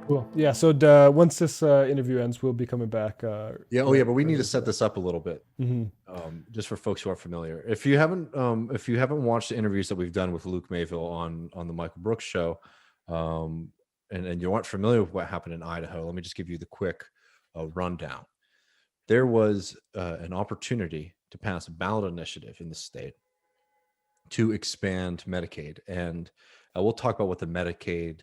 Cool. Yeah. So once this interview ends, we'll be coming back. Yeah. Oh, yeah. But we need to set this up a little bit, Mhm. just for folks who are familiar. If you haven't watched the interviews that we've done with Luke Mayville on the Michael Brooks show, and you aren't familiar with what happened in Idaho, let me just give you the quick rundown. There was an opportunity to pass a ballot initiative in the state to expand Medicaid, and we'll talk about what the Medicaid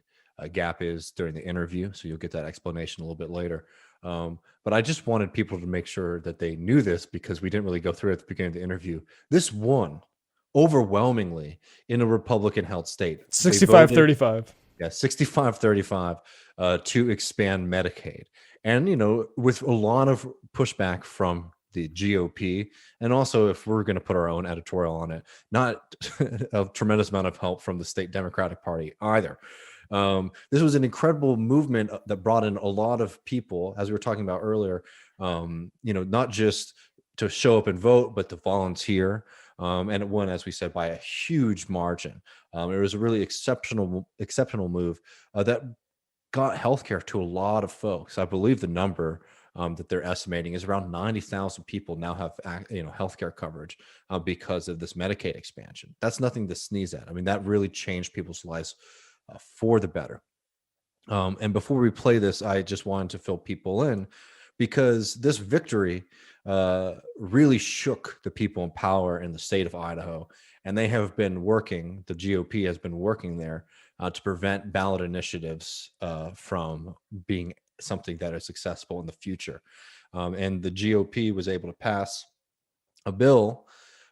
gap is during the interview, so you'll get that explanation a little bit later. But I just wanted people to make sure that they knew this, because we didn't really go through it at the beginning of the interview. This won overwhelmingly in a Republican-held state. 65-35. Yeah, 65-35 to expand Medicaid. And, with a lot of pushback from the GOP, and also, if we're going to put our own editorial on it, not a tremendous amount of help from the state Democratic Party either. This was an incredible movement that brought in a lot of people, as we were talking about earlier, not just to show up and vote, but to volunteer. And it won, as we said, by a huge margin. It was a really exceptional move that got healthcare to a lot of folks. I believe the number that they're estimating is around 90,000 people now have healthcare coverage because of this Medicaid expansion. That's nothing to sneeze at. I mean, that really changed people's lives for the better. And before we play this, I just wanted to fill people in, because this victory really shook the people in power in the state of Idaho. And they have been working, the GOP has been working there to prevent ballot initiatives from being something that is successful in the future. And the GOP was able to pass a bill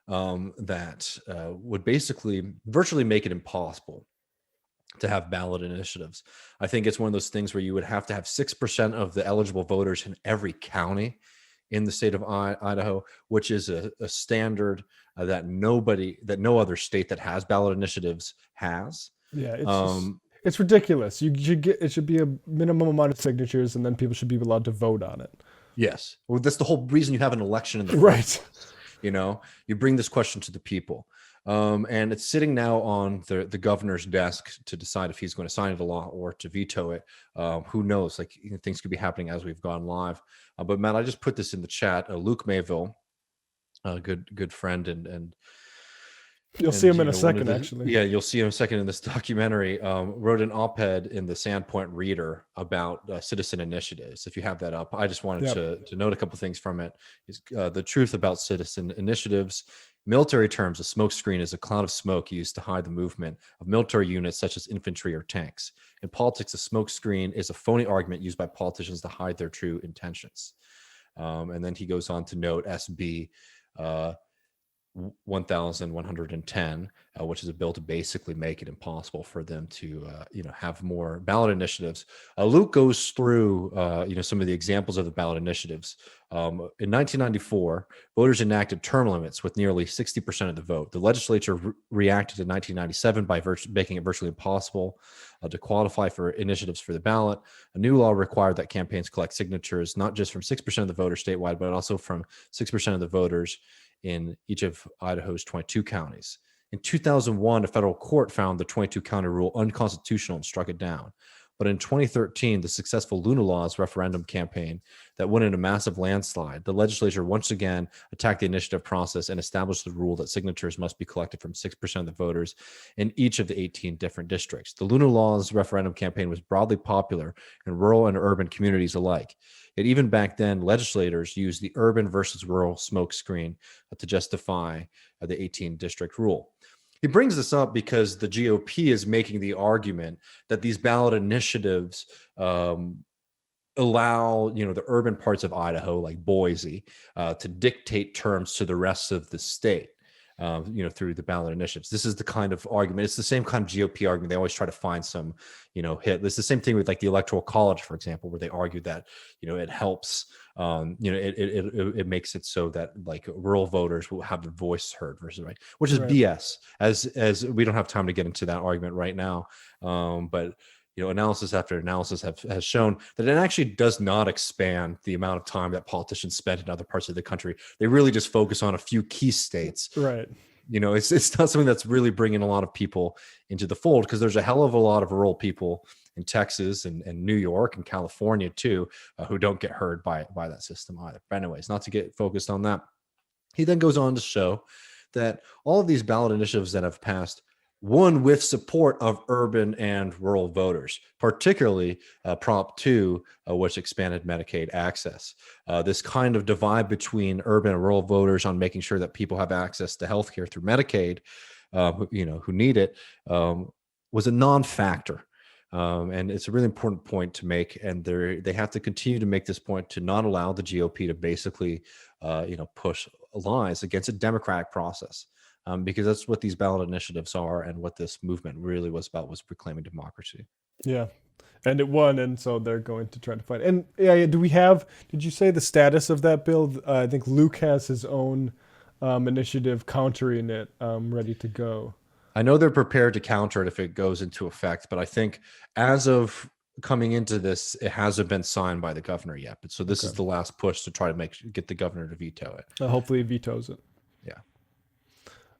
that would basically virtually make it impossible to have ballot initiatives. I think it's one of those things where you would have to have 6% of the eligible voters in every county in the state of Idaho, which is a standard that no other state that has ballot initiatives has. Yeah, it's ridiculous. It should be a minimum amount of signatures, and then people should be allowed to vote on it. Yes, well, that's the whole reason you have an election in the right. first place. You bring this question to the people. And it's sitting now on the governor's desk to decide if he's going to sign into law or to veto it. Who knows? Things could be happening as we've gone live. But Matt, I just put this in the chat. Luke Mayville, a good friend, and you'll see him in a second. Actually, yeah, you'll see him in a second in this documentary. Wrote an op-ed in the Sandpoint Reader about citizen initiatives. If you have that up, I just wanted to note a couple things from it. The truth about citizen initiatives. Military terms, a smoke screen is a cloud of smoke used to hide the movement of military units such as infantry or tanks. In politics, a smoke screen is a phony argument used by politicians to hide their true intentions. And then he goes on to note SB 1110, which is a bill to basically make it impossible for them to have more ballot initiatives. Luke goes through some of the examples of the ballot initiatives. In 1994, voters enacted term limits with nearly 60% of the vote. The legislature reacted in 1997 by making it virtually impossible to qualify for initiatives for the ballot. A new law required that campaigns collect signatures not just from 6% of the voters statewide, but also from 6% of the voters in each of Idaho's 22 counties. In 2001, a federal court found the 22 county rule unconstitutional and struck it down. But in 2013, the successful Luna Laws referendum campaign that won in a massive landslide, the legislature once again attacked the initiative process and established the rule that signatures must be collected from 6% of the voters in each of the 18 different districts. The Luna Laws referendum campaign was broadly popular in rural and urban communities alike. Yet even back then, legislators used the urban versus rural smokescreen to justify the 18 district rule. He brings this up because the GOP is making the argument that these ballot initiatives allow, the urban parts of Idaho, like Boise, to dictate terms to the rest of the state. Through the ballot initiatives. This is the kind of argument. It's the same kind of GOP argument. They always try to find some, hit. It's the same thing with like the Electoral College, for example, where they argue that, it helps, it makes it so that like rural voters will have their voice heard versus right, which is BS. As we don't have time to get into that argument right now, but. Analysis after analysis has shown that it actually does not expand the amount of time that politicians spend in other parts of the country. They really just focus on a few key states. Right. it's not something that's really bringing a lot of people into the fold, because there's a hell of a lot of rural people in Texas and New York and California too, who don't get hurt by that system either. But anyways, not to get focused on that. He then goes on to show that all of these ballot initiatives that have passed won with support of urban and rural voters, particularly Prop 2, which expanded Medicaid access. This kind of divide between urban and rural voters on making sure that people have access to healthcare through Medicaid, who need it, was a non-factor. And it's a really important point to make. And they have to continue to make this point to not allow the GOP to basically, push lies against a democratic process. Because that's what these ballot initiatives are, and what this movement really was about, was reclaiming democracy. Yeah, and it won, and so they're going to try to fight. And did you say the status of that bill? I think Luke has his own initiative countering it, ready to go. I know they're prepared to counter it if it goes into effect, but I think as of coming into this, it hasn't been signed by the governor yet. But so this is the last push to try to get the governor to veto it. Hopefully he vetoes it. Yeah.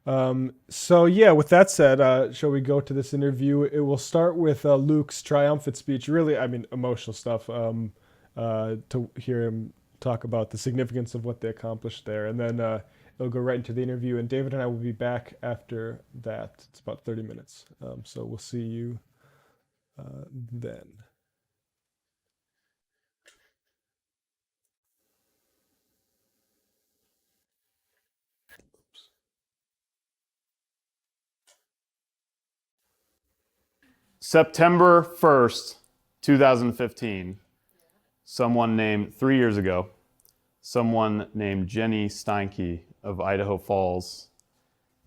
With that said, shall we go to this interview? It will start with Luke's triumphant speech. Really, emotional stuff, to hear him talk about the significance of what they accomplished there. And then it'll go right into the interview. And David and I will be back after that. It's about 30 minutes. So we'll see you then. September 1st, 2015, 3 years ago, someone named Jenny Steinke of Idaho Falls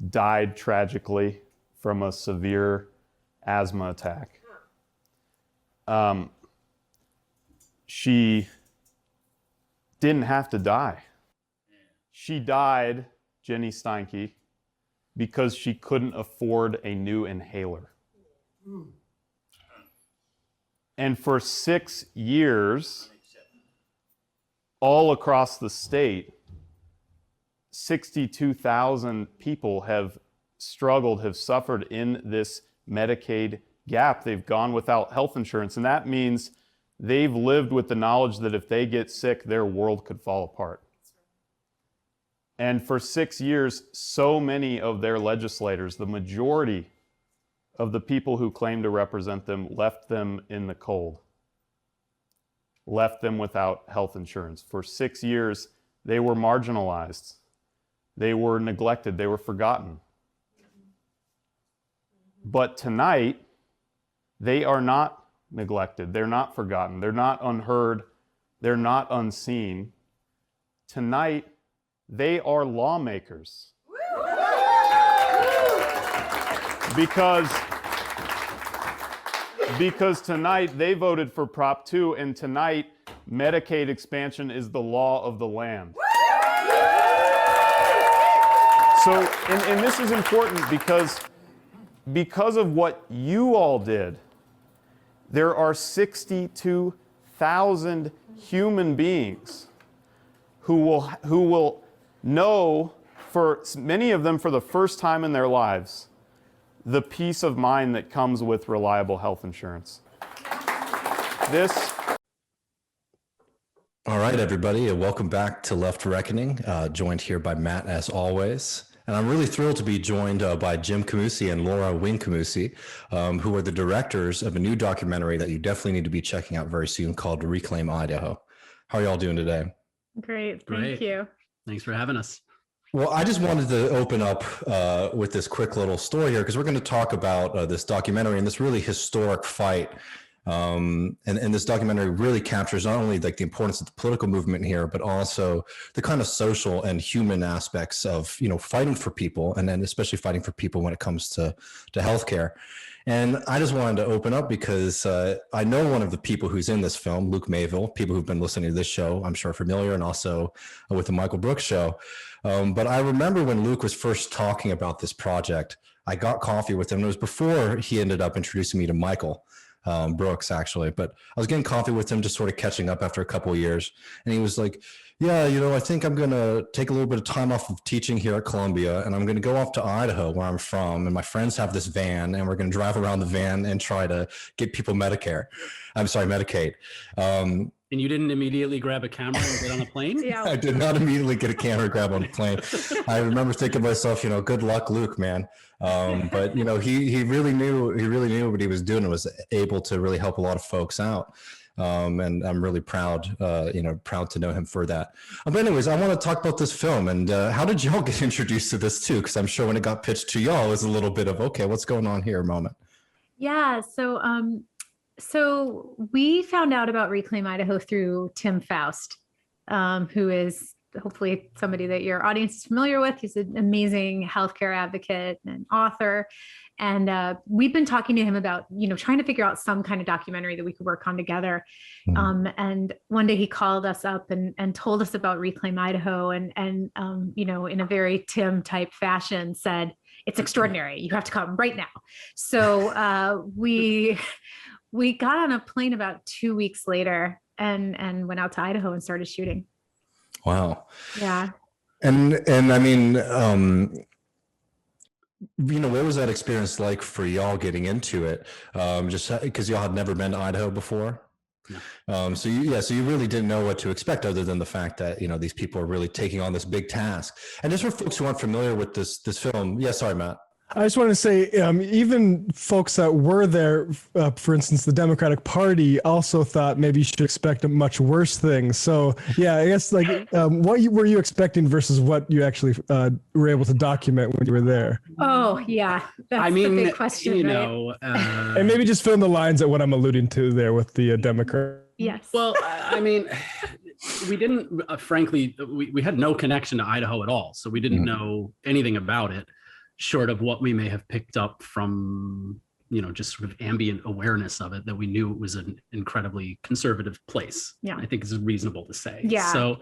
died tragically from a severe asthma attack. She didn't have to die. She died, Jenny Steinke, because she couldn't afford a new inhaler. And for 6 years, all across the state, 62,000 people have suffered in this Medicaid gap. They've gone without health insurance, and that means they've lived with the knowledge that if they get sick, their world could fall apart. And for 6 years, so many of their legislators, the majority of the people who claim to represent them, left them in the cold, left them without health insurance. For 6 years, they were marginalized. They were neglected. They were forgotten. But tonight, they are not neglected. They're not forgotten. They're not unheard. They're not unseen. Tonight, they are lawmakers. Because tonight they voted for Prop 2, and tonight Medicaid expansion is the law of the land. So, and this is important because of what you all did, there are 62,000 human beings who will know, for many of them for the first time in their lives, the peace of mind that comes with reliable health insurance. All right, everybody, welcome back to Left Reckoning, joined here by Matt as always. And I'm really thrilled to be joined by Jim Kamoosi and Laura Wing-Kamoosi, who are the directors of a new documentary that you definitely need to be checking out very soon called Reclaim Idaho. How are y'all doing today? Great, thank you. Thanks for having us. Well, I just wanted to open up with this quick little story here, because we're going to talk about this documentary and this really historic fight. And this documentary really captures not only like the importance of the political movement here, but also the kind of social and human aspects of, fighting for people, and then especially fighting for people when it comes to healthcare. And I just wanted to open up because I know one of the people who's in this film, Luke Mayville. People who've been listening to this show, I'm sure, are familiar, and also with the Michael Brooks show. But I remember when Luke was first talking about this project, I got coffee with him. It was before he ended up introducing me to Michael. Brooks, actually. But I was getting coffee with him, just sort of catching up after a couple of years. And he was like, yeah, I think I'm going to take a little bit of time off of teaching here at Columbia, and I'm going to go off to Idaho, where I'm from. And my friends have this van, and we're going to drive around the van and try to get people Medicaid. And you didn't immediately grab a camera and get on a plane? Yeah. I did not immediately get a camera grab on the plane. I remember thinking to myself, good luck, Luke, man. But he really knew what he was doing and was able to really help a lot of folks out. And I'm really proud to know him for that. But anyways, I want to talk about this film, and how did y'all get introduced to this too? Because I'm sure when it got pitched to y'all, it was a little bit of, okay, what's going on here moment. Yeah. So we found out about Reclaim Idaho through Tim Faust, who is hopefully somebody that your audience is familiar with. He's an amazing healthcare advocate and author. And we've been talking to him about, trying to figure out some kind of documentary that we could work on together. And one day he called us up and told us about Reclaim Idaho and in a very Tim type fashion said, it's extraordinary. You have to come right now. So we got on a plane about 2 weeks later and went out to Idaho and started shooting. Wow. Yeah. And I mean, what was that experience like for y'all getting into it? Just because y'all had never been to Idaho before. No. So you really didn't know what to expect other than the fact that, these people are really taking on this big task. And just for folks who aren't familiar with this film. Yeah. Sorry, Matt. I just want to say, even folks that were there, for instance, the Democratic Party also thought maybe you should expect a much worse thing. So, yeah, I guess what were you expecting versus what you actually were able to document when you were there? Oh, yeah. That's the big question, right? And maybe just fill in the lines at what I'm alluding to there with the Democrat. Yes. Well, I mean, we didn't, frankly, we had no connection to Idaho at all. So we didn't know anything about it, short of what we may have picked up from, just sort of ambient awareness of it, that we knew it was an incredibly conservative place. Yeah. I think is reasonable to say. Yeah. So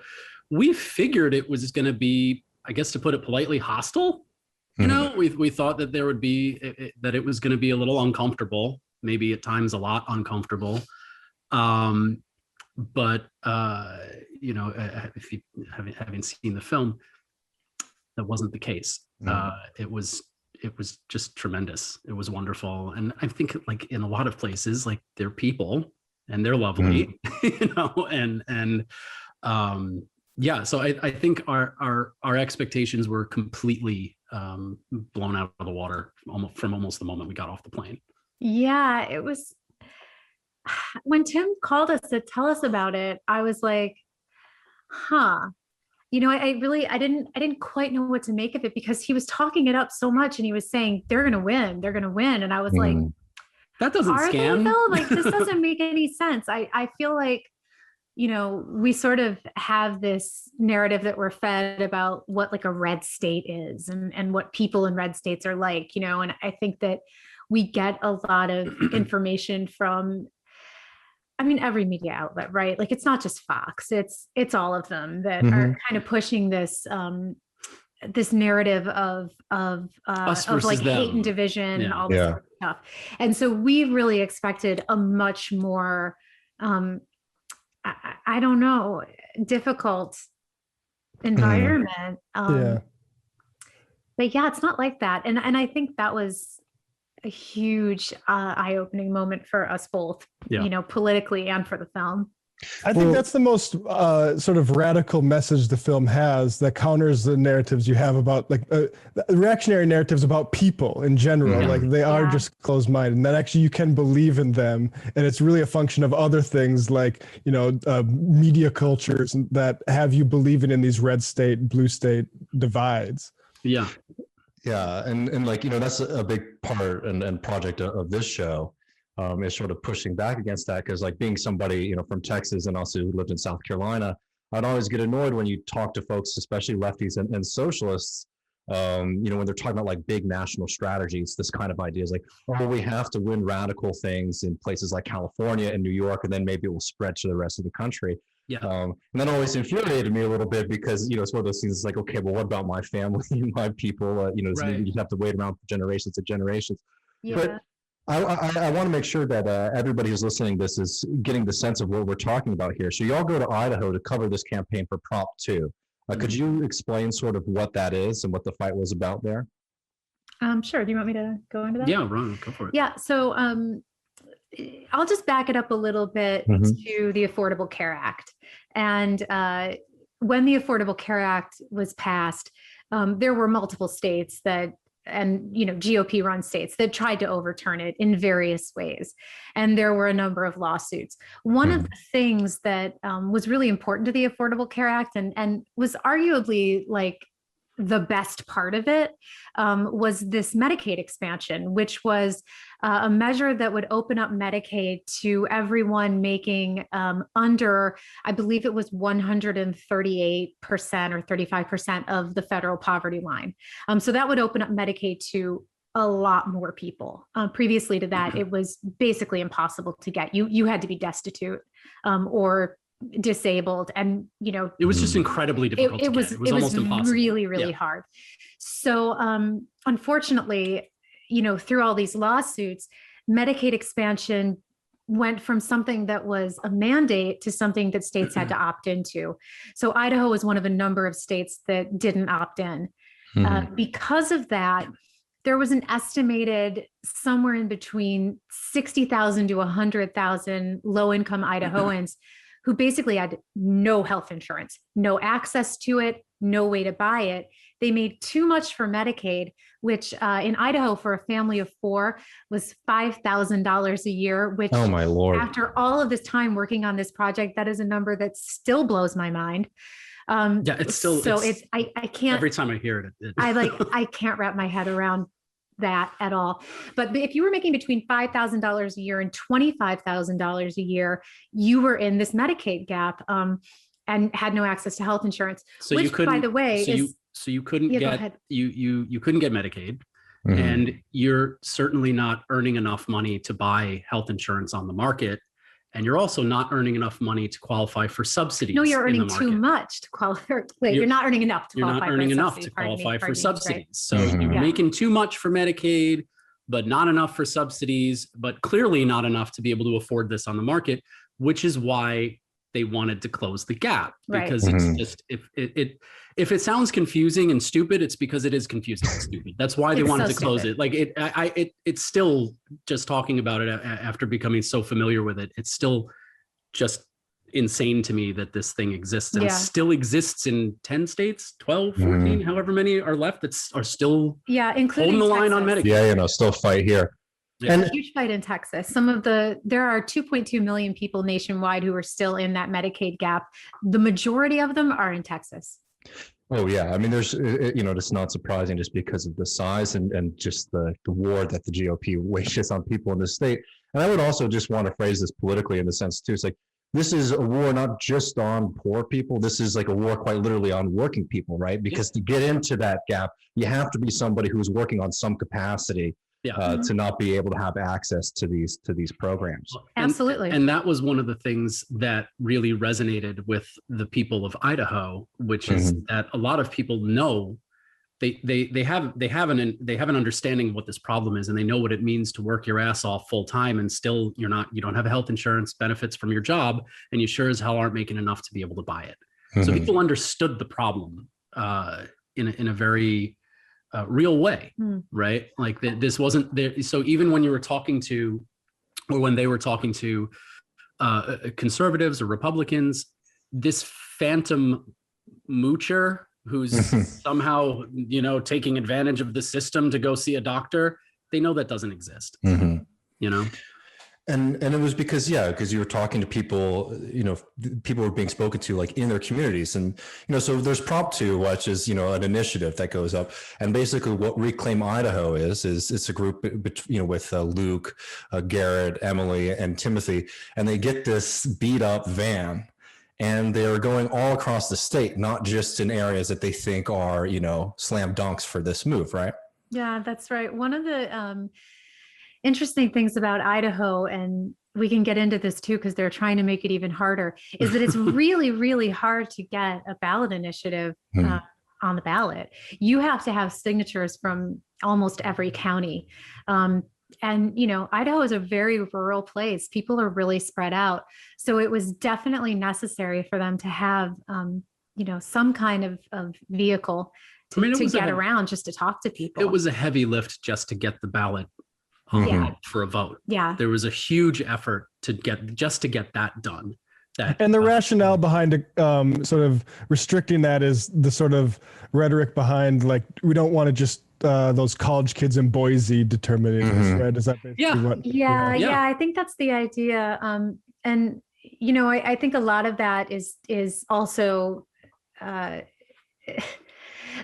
we figured it was going to be, I guess, to put it politely, hostile. We thought that there would be, that it was going to be a little uncomfortable, maybe at times a lot uncomfortable. But if you having seen the film, that wasn't the case. It was just tremendous. It was wonderful. And I think in a lot of places, they're people and they're lovely, so I think our expectations were completely blown out of the water from almost the moment we got off the plane. Yeah, it was when Tim called us to tell us about it, I was like, I didn't quite know what to make of it because he was talking it up so much and he was saying, they're going to win. And I was like, that doesn't scan. This doesn't make any sense. I feel like, we sort of have this narrative that we're fed about what a red state is and what people in red states are like, and I think that we get a lot of information from, every media outlet, right? It's not just Fox, it's all of them that are kind of pushing this, this narrative of hate and division and all this sort of stuff. And so we really expected a much more, I don't know, difficult environment. But yeah, it's not like that. And I think that was a huge eye-opening moment for us both, politically and for the film. I think that's the most sort of radical message the film has that counters the narratives you have about the reactionary narratives about people in general. They are just closed-minded, and that actually you can believe in them, and it's really a function of other things media cultures that have you believing in these red state, blue state divides. Yeah, and that's a big part and project of this show. Is sort of pushing back against that because being somebody from Texas and also who lived in South Carolina, I'd always get annoyed when you talk to folks, especially lefties and socialists, when they're talking about big national strategies. This kind of idea is we have to win radical things in places like California and New York, and then maybe it will spread to the rest of the country. And that always infuriated me a little bit because it's one of those things. It's okay, well, what about my family, my people? You have to wait around for generations and generations. But I want to make sure that everybody who's listening to this is getting the sense of what we're talking about here. So y'all go to Idaho to cover this campaign for Prop 2. Could you explain sort of what that is and what the fight was about there? Sure. Do you want me to go into that? Yeah, Ron, go for it. Yeah. So I'll just back it up a little bit to the Affordable Care Act. And when the Affordable Care Act was passed, there were multiple states that, and GOP run states that tried to overturn it in various ways. And there were a number of lawsuits. One of the things that was really important to the Affordable Care Act and was arguably like the best part of it was this Medicaid expansion, which was a measure that would open up Medicaid to everyone making under, I believe it was 138% or 35% of the federal poverty line. So that would open up Medicaid to a lot more people. Previously to that, it was basically impossible to get. You had to be destitute or disabled, and it was just incredibly difficult. It was almost impossible. Really hard. So unfortunately, through all these lawsuits, Medicaid expansion went from something that was a mandate to something that states had to opt into. So Idaho was one of a number of states that didn't opt in. Because of that, there was an estimated somewhere in between 60,000 to 100,000 low-income Idahoans who basically had no health insurance, no access to it, no way to buy it. They made too much for Medicaid, which in Idaho for a family of 4 was $5,000 a year, which oh my Lord. After all of this time working on this project, that is a number that still blows my mind. Yeah, it's still, so I can't, every time I hear it, I can't wrap my head around that at all. But if you were making between $5,000 a year and $25,000 a year, you were in this Medicaid gap and had no access to health insurance. So which, you couldn't, by the way, you couldn't get you couldn't get Medicaid, and you're certainly not earning enough money to buy health insurance on the market. And you're also not earning enough money to qualify for subsidies. No, you're earning too much to qualify. Wait, you're not earning enough to qualify. You're not earning enough to qualify for subsidies. Right? So you're making too much for Medicaid, but not enough for subsidies, but clearly not enough to be able to afford this on the market, which is why they wanted to close the gap. Because it's just, if it sounds confusing and stupid, it's because it is confusing and stupid. That's why they wanted to close it. Like it's still, just talking about it after becoming so familiar with it, it's still just insane to me that this thing exists and still exists in 10 states, 12, 14, however many are left that are still including holding the Texas. line on Medicaid. Yeah, still fight here. Yeah. And a huge fight in Texas. There are 2.2 million people nationwide who are still in that Medicaid gap. The majority of them are in Texas. Oh yeah, I mean, there's, it's not surprising just because of the size and just the war that the GOP wages on people in the state. And I would also just want to phrase this politically in the sense too. It's like, this is a war not just on poor people. This is like a war quite literally on working people, right? Because to get into that gap, you have to be somebody who's working on some capacity to not be able to have access to these programs. Absolutely. And that was one of the things that really resonated with the people of Idaho, which is that a lot of people know they have an understanding of what this problem is, and they know what it means to work your ass off full time and still you don't have health insurance benefits from your job, and you sure as hell aren't making enough to be able to buy it. So people understood the problem in a very real way, right? Like this wasn't there. So even when you were talking to, or when they were talking to conservatives or Republicans, this phantom moocher who's somehow, taking advantage of the system to go see a doctor, they know that doesn't exist, And it was because you were talking to people, people were being spoken to like in their communities. And, so there's Prop 2, which is, an initiative that goes up. And basically what Reclaim Idaho is it's a group, with Luke, Garrett, Emily, and Timothy. And they get this beat up van. And they're going all across the state, not just in areas that they think are, slam dunks for this move, right? Yeah, that's right. One of the interesting things about Idaho, and we can get into this too, because they're trying to make it even harder, is that it's really, really hard to get a ballot initiative on the ballot. You have to have signatures from almost every county. and Idaho is a very rural place. People are really spread out, so it was definitely necessary for them to have some kind of vehicle to get around, just to talk to people. It was a heavy lift just to get the ballot for a vote. Yeah, there was a huge effort to get that done. And the rationale behind sort of restricting that is the sort of rhetoric behind, like, we don't want to just those college kids in Boise determining this, right? Is that basically what? Yeah. I think that's the idea. And I think a lot of that is also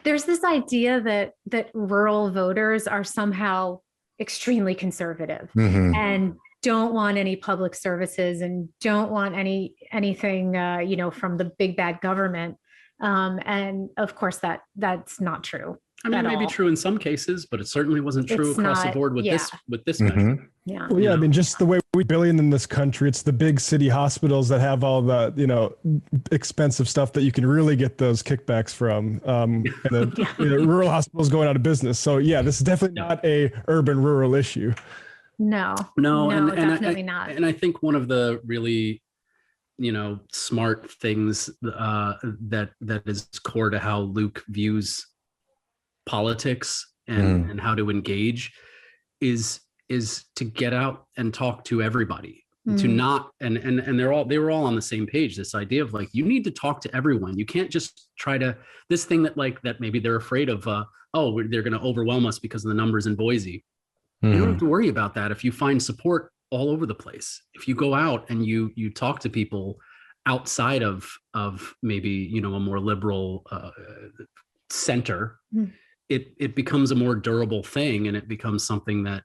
there's this idea that rural voters are somehow extremely conservative and don't want any public services and don't want anything from the big bad government, and of course that's not true. I mean, it may be true in some cases, but it certainly wasn't true across the board with this measure. Yeah. Well, yeah, I mean, just the way we billion in this country, it's the big city hospitals that have all the, expensive stuff that you can really get those kickbacks from. And the rural hospitals going out of business. So yeah, this is definitely not a urban rural issue. No, and definitely not. And I think one of the really, smart things that is core to how Luke views politics and how to engage is to get out and talk to everybody, to not and they were all on the same page. This idea of, like, you need to talk to everyone. You can't just try to, this thing that maybe they're afraid of, they're going to overwhelm us because of the numbers in Boise. You don't have to worry about that if you find support all over the place. If you go out and you talk to people outside of maybe a more liberal center, it becomes a more durable thing, and it becomes something that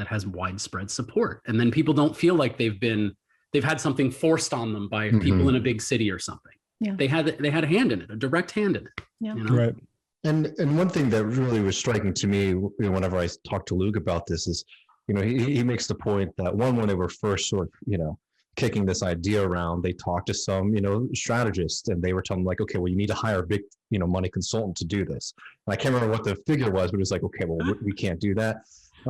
has widespread support. And then people don't feel like they've had something forced on them by people in a big city or something. Yeah. They had a hand in it, a direct hand in it. Yeah. Right. And one thing that really was striking to me, whenever I talked to Luke about this, is, he makes the point that when they were first sort of, kicking this idea around, they talked to some, strategists, and they were telling them, like, okay, well, you need to hire a big, money consultant to do this. And I can't remember what the figure was, but it was like, okay, well, we can't do that.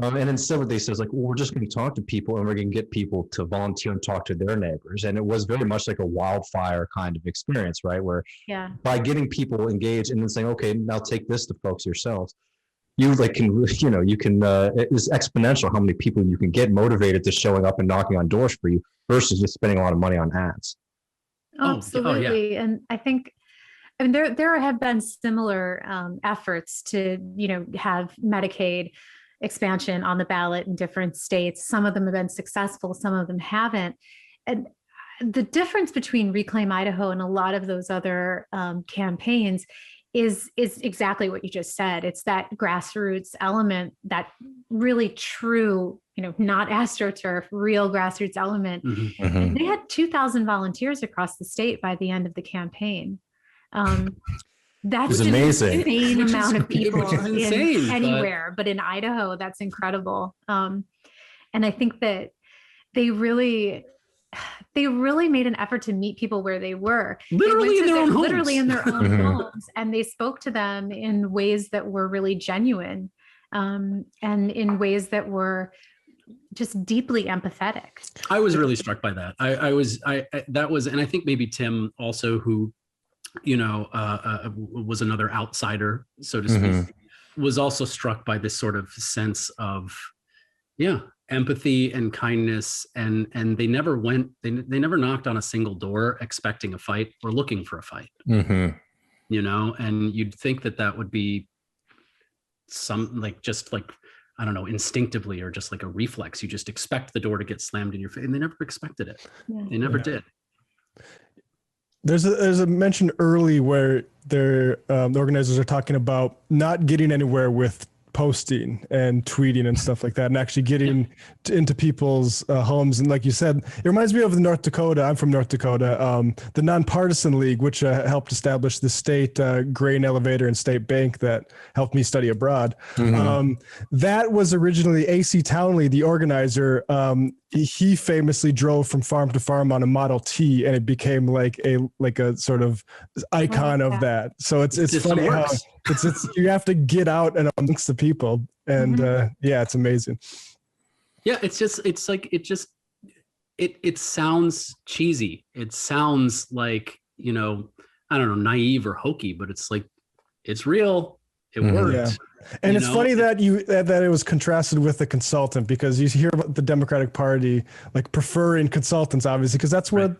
And instead what they said is, like, well, we're just going to talk to people, and we're going to get people to volunteer and talk to their neighbors. And it was very much like a wildfire kind of experience, right? Where by getting people engaged and then saying, okay, now take this to folks yourselves, you it's exponential how many people you can get motivated to showing up and knocking on doors for you versus just spending a lot of money on ads. Absolutely. And I think, there have been similar efforts to, have Medicaid expansion on the ballot in different states. Some of them have been successful, some of them haven't. And the difference between Reclaim Idaho and a lot of those other campaigns is exactly what you just said. It's that grassroots element, that really true, not AstroTurf, real grassroots element. And they had 2,000 volunteers across the state by the end of the campain. That's an insane amount of people anywhere, but in Idaho, that's incredible. And I think that they really made an effort to meet people where they were, literally in their own homes, and they spoke to them in ways that were really genuine, and in ways that were just deeply empathetic. I was really struck by that. And I think maybe Tim also, who was another outsider, so to speak, was also struck by this sort of sense of empathy and kindness, and they never knocked on a single door expecting a fight or looking for a fight. And you'd think that would be I don't know, instinctively, or just like a reflex. You just expect the door to get slammed in your face, and they never expected it. They never did. There's a mention early where the organizers are talking about not getting anywhere with posting and tweeting and stuff like that, and actually getting into people's homes. And like you said, it reminds me of the North Dakota. I'm from North Dakota. The Nonpartisan League, which helped establish the state grain elevator and state bank that helped me study abroad. That was originally AC Townley, the organizer. He famously drove from farm to farm on a Model T, and it became like a sort of icon of that. So it's funny how it's you have to get out and amongst the people, and it's amazing. Yeah, it sounds cheesy. It sounds like, I don't know, naive or hokey, but it's like, it's real. It worked. Yeah. And it's funny that it was contrasted with the consultant, because you hear about the Democratic Party like preferring consultants, obviously, because that's where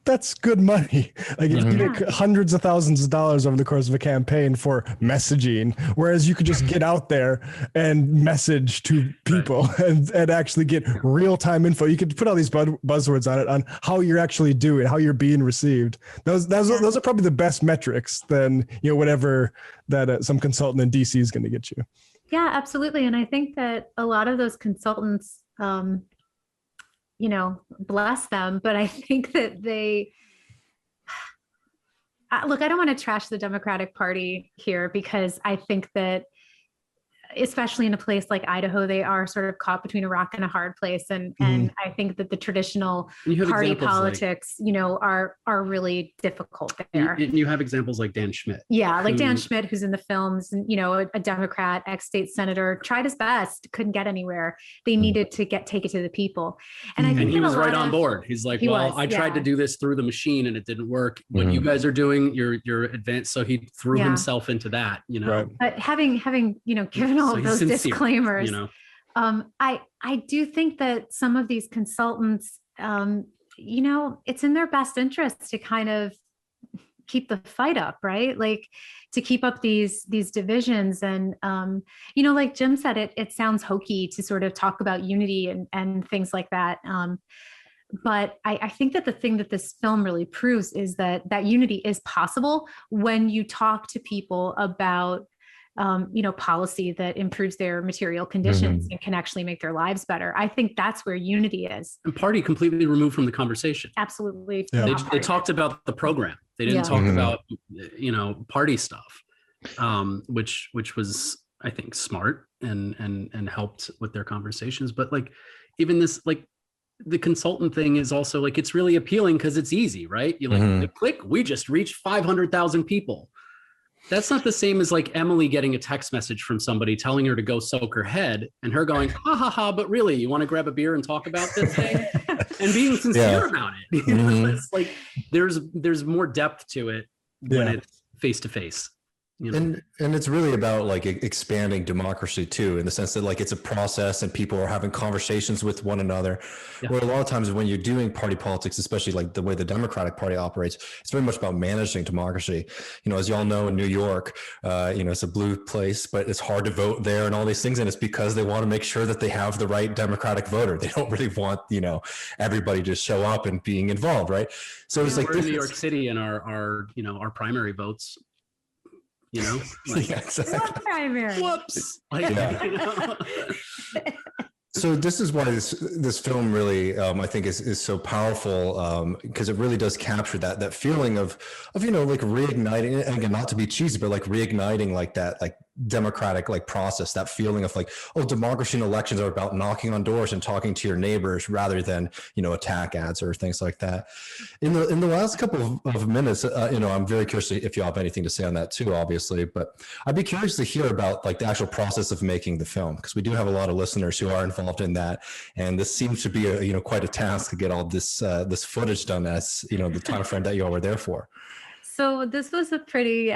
that's good money. Like you make hundreds of thousands of dollars over the course of a campaign for messaging, whereas you could just get out there and message to people and actually get real-time info. You could put all these buzzwords on it, on how you're actually doing, how you're being received. Those are probably the best metrics than, whatever that some consultant in DC is going to get you. Yeah, absolutely. And I think that a lot of those consultants, bless them, but I think that look, I don't want to trash the Democratic Party here, because I think that, especially in a place like Idaho, they are sort of caught between a rock and a hard place. And I think that the traditional party politics, are really difficult there. And you have examples like Dan Schmidt. Yeah, like Dan Schmidt, who's in the films, and, a Democrat, ex-state senator, tried his best, couldn't get anywhere. They needed to take it to the people. And I think he was right on board. He's like, I tried to do this through the machine and it didn't work. What you guys are doing, you're advanced. So he threw himself into that, Right. But having, given all of those disclaimers, I do think that some of these consultants, it's in their best interest to kind of keep the fight up, right? Like to keep up these divisions. And, like Jim said, it sounds hokey to sort of talk about unity and things like that. But I think that the thing that this film really proves is that unity is possible when you talk to people about policy that improves their material conditions and can actually make their lives better. I think that's where unity is. And party completely removed from the conversation. Absolutely. Yeah. They talked about the program. They didn't talk about, party stuff, which was, I think, smart and helped with their conversations. But like, even this, like, the consultant thing is also like, it's really appealing because it's easy, right? You like click, we just reached 500,000 people. That's not the same as like Emily getting a text message from somebody telling her to go soak her head and her going, ha ha ha, but really, you want to grab a beer and talk about this thing? And being sincere about it. It's like there's more depth to it when it's face to face. And it's really about like expanding democracy too, in the sense that like it's a process and people are having conversations with one another. Where a lot of times when you're doing party politics, especially like the way the Democratic Party operates, it's very much about managing democracy. As you all know, in New York, it's a blue place, but it's hard to vote there and all these things. And it's because they want to make sure that they have the right Democratic voter. They don't really want, everybody to show up and being involved, right? So it's like we're in New York City and our primary votes. Like, exactly. Primary. Whoops. So this is why this film really, I think, is so powerful, because it really does capture that feeling of like reigniting, and again, not to be cheesy, but like reigniting like that like democratic like process, that feeling of like, democracy and elections are about knocking on doors and talking to your neighbors rather than attack ads or things like that. In the last couple of minutes, I'm very curious if you have anything to say on that too, obviously, but I'd be curious to hear about like the actual process of making the film, because we do have a lot of listeners who are involved in that, and this seems to be quite a task to get all this footage done, as the time frame that you all were there for. So this was a pretty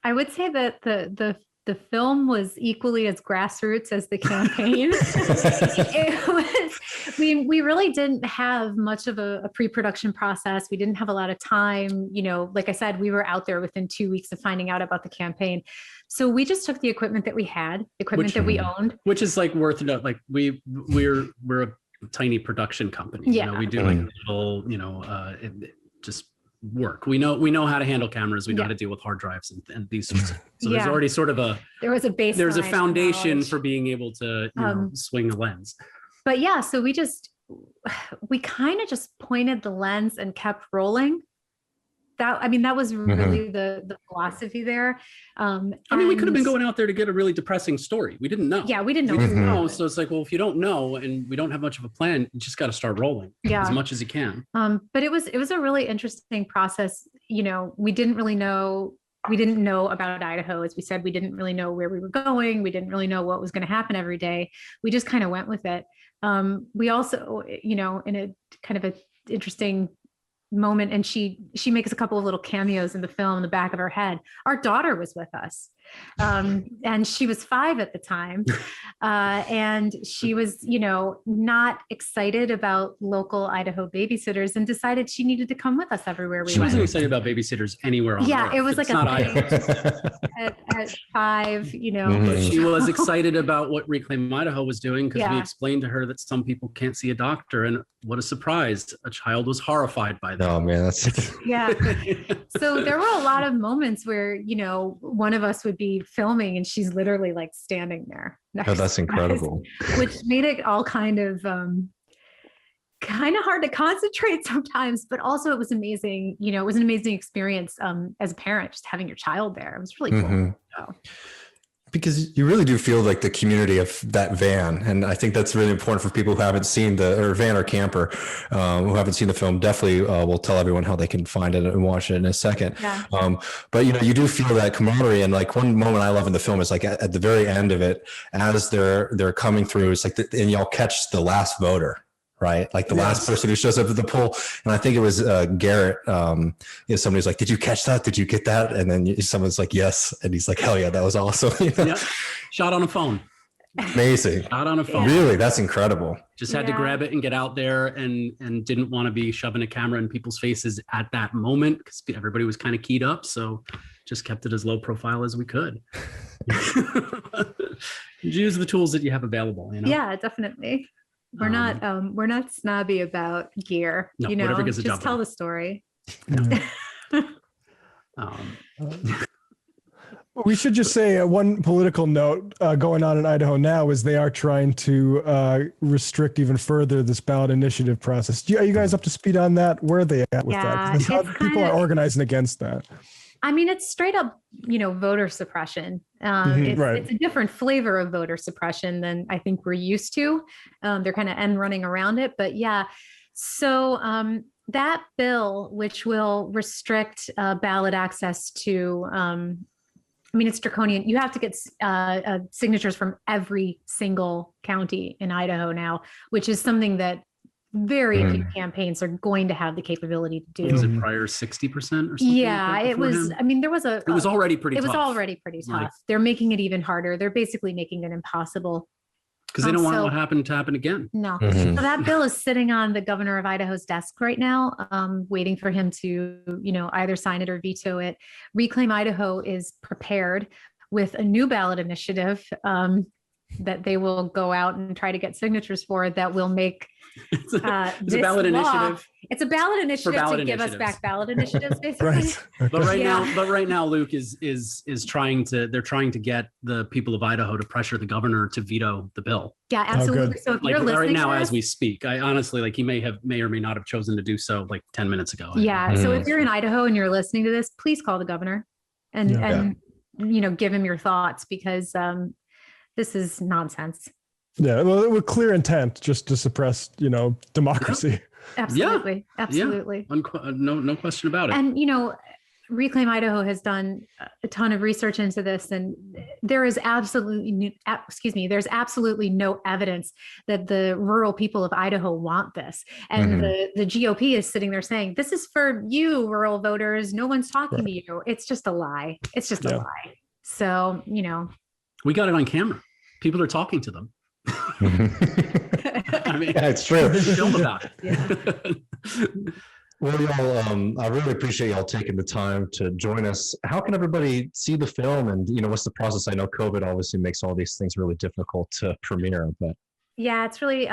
I would say that the film was equally as grassroots as the campaign. We really didn't have much of a pre-production process. We didn't have a lot of time. Like I said, we were out there within 2 weeks of finding out about the campaign. So we just took the equipment that we had, that we owned. Which is like worth note. Like we're a tiny production company. Yeah. We do like little, just work. We know how to handle cameras. We know how to deal with hard drives and these sorts of things. So there's already sort of there's a foundation for being able to swing the lens. But yeah, so we kind of just pointed the lens and kept rolling. That was really the philosophy there. We could have been going out there to get a really depressing story. We didn't know. Yeah, we didn't know. We didn't know. So it's like, well, if you don't know and we don't have much of a plan, you just got to start rolling as much as you can. But it was a really interesting process. We didn't really know we didn't know about Idaho. As we said, we didn't really know where we were going. We didn't really know what was going to happen every day. We just kind of went with it. We also, you know, in a kind of an interesting moment, and she makes a couple of little cameos in the film in the back of her head. Our daughter was with us, and she was 5 at the time, and she was, you know, not excited about local Idaho babysitters, and decided she needed to come with us everywhere we She went. wasn't excited about babysitters anywhere on Yeah, Earth. it was like It's a not thing. Idaho. at 5, you know. Mhm. She was excited about what Reclaim Idaho was doing because we Yeah. explained to her that some people can't see a doctor, and what a surprise! A child was horrified by that. Oh man, that's Yeah. So there were a lot of moments where, you know, one of us would be filming and she's literally like standing there. oh, that's incredible. Which made it all kind of hard to concentrate sometimes, but also it was amazing. You know, it was an amazing experience as a parent, just having your child there. It was really cool. Mhm. So, Because you really do feel like the community of that van, and I think that's really important for people who haven't seen or van or camper who haven't seen the film. Definitely, we'll tell everyone how they can find it and watch it in a second. yeah. But you know, you do feel that camaraderie, and like one moment I love in the film is like at the very end of it, as they're coming through, it's like and y'all catch the last voter. Right, like the last person who shows up at the poll, and I think it was Garrett. You know, somebody's like, "Did you catch that? Did you get that?" And then someone's like, "Yes," and he's like, "Hell yeah, that was awesome!" You know? Yep. Shot on a phone. Amazing. Shot on a phone. Really, that's incredible. Just had to Yeah. grab it and get out there, and didn't want to be shoving a camera in people's faces at that moment because everybody was kind of keyed up. So just kept it as low profile as we could. Use the tools that you have available. You know. Yeah, definitely. We're not snobby about gear. No, you know, whatever gets the just job tell done. the story. Um, We should just say one political note going on in Idaho now is they are trying to restrict even further this ballot initiative process. Are you guys up to speed on that? Where are they at with Yeah, that? 'Cause it's people are kinda- organizing against that. I mean, it's straight up, you know, voter suppression. Right. It's a different flavor of voter suppression than I think we're used to. They're kind of end running around it, but yeah. So that bill, which will restrict ballot access to, I mean, it's draconian. You have to get signatures from every single county in Idaho now, which is something that very few campaigns are going to have the capability to do. was it prior 60% or something? Yeah, like that it was. beforehand? I mean, there was a. It was already pretty. It was tough. already pretty tough. Like- They're making it even harder. They're basically making it impossible. because they don't want so- what happened to happen again. No. Mhm. So that bill is sitting on the governor of Idaho's desk right now, waiting for him to, you know, either sign it or veto it. Reclaim Idaho is prepared with a new ballot initiative that they will go out and try to get signatures for that will make It's a this ballot law- initiative. It's a ballot initiative ballot to give us initiatives. back ballot initiatives, basically. Right. But right Yeah. now, Luke is trying to. They're trying to get the people of Idaho to pressure the governor to veto the bill. Yeah, good. absolutely. So if Like you're listening right now, to as this, we speak, I honestly like he may or may not have chosen to do so like 10 minutes ago. yeah. So Mhm. if you're in Idaho and you're listening to this, please call the governor and Yeah. and you know, give him your thoughts, because this is nonsense. Yeah, well, with clear intent, just to suppress, you know, democracy. Absolutely. Absolutely. No question about it. And you know, Reclaim Idaho has done a ton of research into this, and there is there's absolutely no evidence that the rural people of Idaho want this. And the GOP is sitting there saying, this is for you, rural voters. No one's talking to you. It's just a lie. It's just a lie. So, you know. We got it on camera. People are talking to them. I mean, Yeah, it's true. film about it. Yeah. Well, y'all, I really appreciate y'all taking the time to join us. How can everybody see the film, and you know, what's the process? I know COVID obviously makes all these things really difficult to premiere, but Yeah, it's really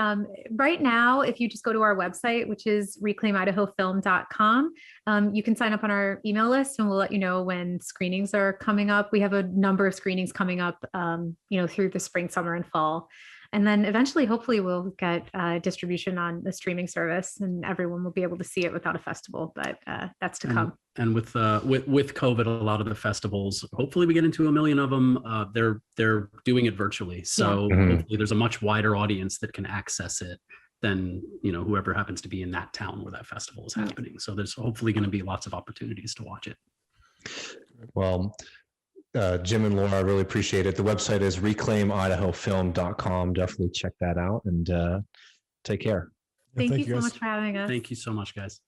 right now, if you just go to our website, which is reclaimidahofilm.com, you can sign up on our email list and we'll let you know when screenings are coming up. We have a number of screenings coming up, you know, through the spring, summer, and fall. And then eventually, hopefully, we'll get distribution on the streaming service and everyone will be able to see it without a festival, but that's to come. And with COVID, a lot of the festivals, hopefully we get into 1 million of them. They're doing it virtually, so hopefully there's a much wider audience that can access it than, you know, whoever happens to be in that town where that festival is happening. So there's hopefully going to be lots of opportunities to watch it. Well, Jim and Laura, I really appreciate it. The website is reclaimidahofilm.com. Definitely check that out, and take care. Thank you so guys. much for having us. Thank you so much, guys.